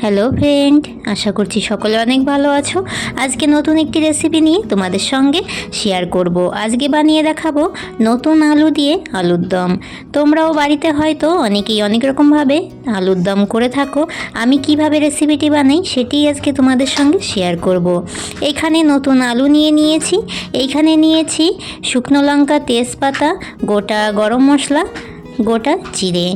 Hello friend, আশা করছি সকলে অনেক ভালো আছো। আজকে নতুন একটি রেসিপি নিয়ে তোমাদের সঙ্গে শেয়ার করব। আজকে বানিয়ে দেখাবো নতুন আলু দিয়ে আলুর দম। তোমরাও বাড়িতে হয়তো অনেকেই অনেক রকমভাবে আলুর দম করে থাকো। আমি কিভাবে রেসিপিটি বানাই সেটি আজকে তোমাদের সঙ্গে শেয়ার করব। এখানে নতুন আলু নিয়েছি, এইখানে নিয়েছি শুকনো লঙ্কা, তেজপাতা, গোটা গরম মশলা, গোটা জিরে।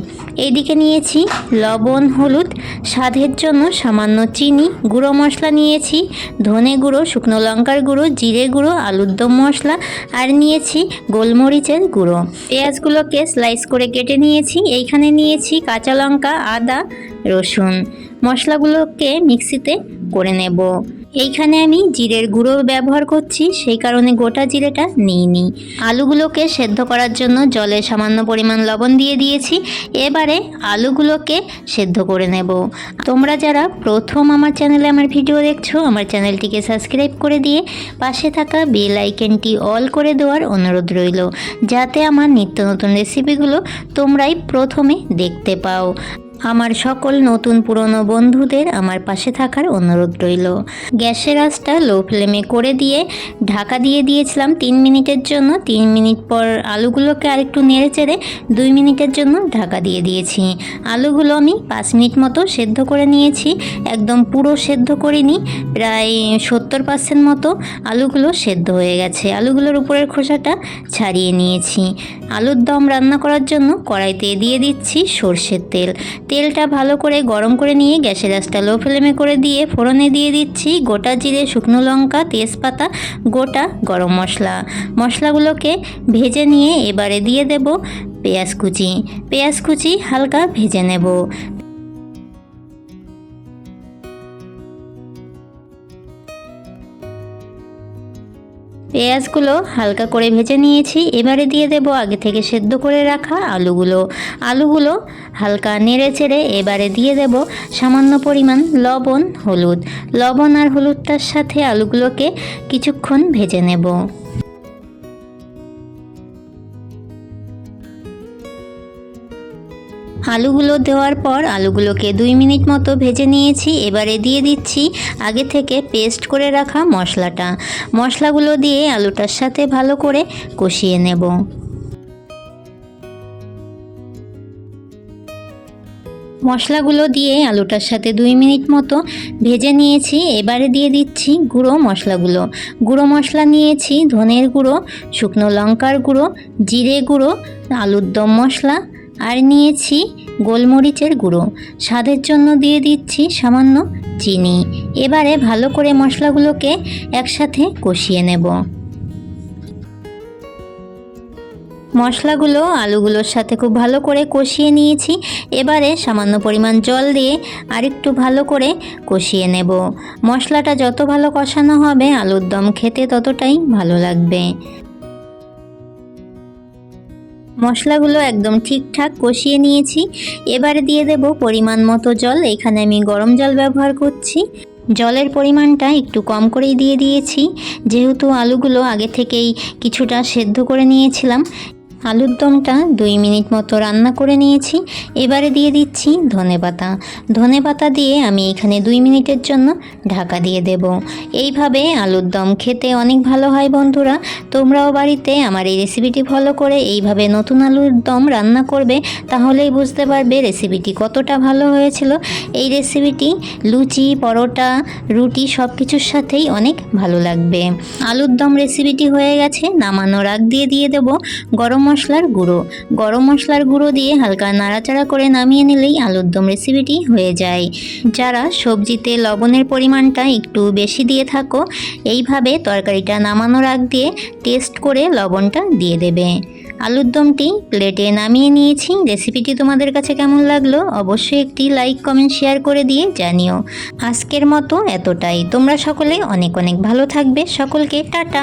এইদিকে নিয়েছি লবণ, হলুদ, স্বাদের জন্য সামান্য চিনি, গুঁড়ো মশলা নিয়েছি ধনে গুঁড়ো, শুকনো লঙ্কার গুঁড়ো, জিরে গুঁড়ো, আলুর দম মশলা, আর নিয়েছি গোলমরিচের গুঁড়ো। পেঁয়াজগুলোকে স্লাইস করে কেটে নিয়েছি। এইখানে নিয়েছি কাঁচা লঙ্কা, আদা, রসুন। মশলাগুলোকে মিক্সিতে করে নেব। এইখানে আমি জিরের গুঁড়ো ব্যবহার করছি, সেই কারণে গোটা জিরেটা নিইনি। আলুগুলোকে সেদ্ধ করার জন্য জলে সামান্য পরিমাণ লবণ দিয়ে দিয়েছি। এবারে আলুগুলোকে সেদ্ধ করে নেব। তোমরা যারা প্রথম আমার চ্যানেলে আমার ভিডিও দেখছো, আমার চ্যানেলটিকে সাবস্ক্রাইব করে দিয়ে পাশে থাকা বেল আইকনটি অল করে দেওয়ার অনুরোধ রইল, যাতে আমার নিত্য নতুন রেসিপিগুলো তোমরাই প্রথমে দেখতে পাও। আমার সকল নতুন পুরনো বন্ধুদের আমার পাশে থাকার অনুরোধ রইল। গ্যাসের আঁচটা লো ফ্লেমে করে দিয়ে ঢাকা দিয়ে দিয়েছিলাম 3 মিনিটের জন্য। 3 মিনিট পর আলুগুলোকে আরেকটু নেড়ে চেড়ে 2 মিনিটের জন্য ঢাকা দিয়ে দিয়েছি। আলুগুলো আমি 5 মিনিট মতো সেদ্ধ করে নিয়েছি। একদম পুরো সেদ্ধ করিনি, প্রায় 70% মতো আলুগুলো সেদ্ধ হয়ে গেছে। আলুগুলোর উপরের খোসাটা ছাড়িয়ে নিয়েছি। আলুর দম রান্না করার জন্য কড়াইতে দিয়ে দিচ্ছি সর্ষের তেল। তেলটা ভালো করে গরম করে নিয়ে গ্যাসের আঁচটা লো ফ্লেমে করে দিয়ে ফোড়নে দিয়ে দিচ্ছি গোটা জিরে, শুকনো লঙ্কা, তেজপাতা, গোটা গরম মশলা। মশলাগুলোকে ভেজে নিয়ে এবারে দিয়ে দেব পেঁয়াজ কুচি। পেঁয়াজ কুচি হালকা ভেজে নেব। পেঁয়াজগুলো হালকা করে ভেজে নিয়েছি। এবারে দিয়ে দেব আগে থেকে সেদ্ধ করে রাখা আলুগুলো হালকা নেড়ে চেড়ে এবারে দিয়ে দেব সামান্য পরিমাণ লবণ, হলুদ। লবণ আর হলুদটার সাথে আলুগুলোকে কিছুক্ষণ ভেজে নেব। আলুগুলো দেওয়ার পর আলুগুলোকে 2 মিনিট মতো ভেজে নিয়েছি। এবারে দিয়ে দিচ্ছি আগে থেকে পেস্ট করে রাখা মশলাটা। মশলাগুলো দিয়ে আলুটার সাথে ভালো করে কষিয়ে নেব। মশলাগুলো দিয়ে আলুটার সাথে 2 মিনিট মতো ভেজে নিয়েছি। এবারে দিয়ে দিচ্ছি গুঁড়ো মশলাগুলো। গুঁড়ো মশলা নিয়েছি ধনের গুঁড়ো, শুকনো লঙ্কার গুঁড়ো, জিরে গুঁড়ো, আলুর দম মশলা, আর নিয়েছি গোলমরিচের গুঁড়ো। স্বাদের জন্য দিয়ে দিচ্ছি সামান্য চিনি। এবারে ভালো করে মশলাগুলোকে একসাথে কষিয়ে নেব। মশলাগুলো আলুগুলোর সাথে খুব ভালো করে কষিয়ে নিয়েছি। এবারে সামান্য পরিমাণ জল দিয়ে আরেকটু ভালো করে কষিয়ে নেব। মশলাটা যত ভালো কষানো হবে আলুর দম খেতে ততটাই ভালো লাগবে। মশলাগুলো একদম ঠিকঠাক কষিয়ে নিয়েছি। এবারে দিয়ে দেব পরিমাণ মতো জল। এখানে আমি গরম জল ব্যবহার করছি। জলের পরিমাণটা একটু কম করেই দিয়ে দিয়েছি, যেহেতু আলুগুলো আগে থেকেই কিছুটা সেদ্ধ করে নিয়েছিলাম। আলুর দমটা 2 মিনিট মতো রান্না করে নিয়েছি। এবারে দিয়ে দিচ্ছি ধনেপাতা। ধনেপাতা দিয়ে আমি এখানে 2 মিনিটের জন্য ঢাকা দিয়ে দেব। এইভাবে আলুর দম খেতে অনেক ভালো হয় বন্ধুরা। তোমরাও বাড়িতে আমার এই রেসিপিটি ফলো করে এইভাবে নতুন আলুর দম রান্না করবে, তাহলেই বুঝতে পারবে রেসিপিটি কতটা ভালো হয়েছিল। এই রেসিপিটি লুচি, পরোটা, রুটি সব কিছুর সাথেই অনেক ভালো লাগবে। আলুর দম রেসিপিটি হয়ে গেছে। নামানোর আগ দিয়ে দেব গরম মশলার গুঁড়ো। গরম মশলার গুঁড়ো দিয়ে হালকা নাড়াচাড়া করে নামিয়ে নিলেই আলুর দম রেসিপিটি হয়ে যায়। যারা সবজিতে লবণের পরিমাণটা একটু বেশি দিয়ে থাকো, এইভাবে তরকারিটা নামানোর আগ দিয়ে টেস্ট করে লবণটা দিয়ে দেবে। আলুর দমটি প্লেটে নামিয়ে নিয়েছি। রেসিপিটি তোমাদের কাছে কেমন লাগলো অবশ্যই একটি লাইক, কমেন্ট, শেয়ার করে দিয়ে জানিও। আজকের মতো এতটাই। তোমরা সকলে অনেক অনেক ভালো থাকবে। সকলকে টাটা।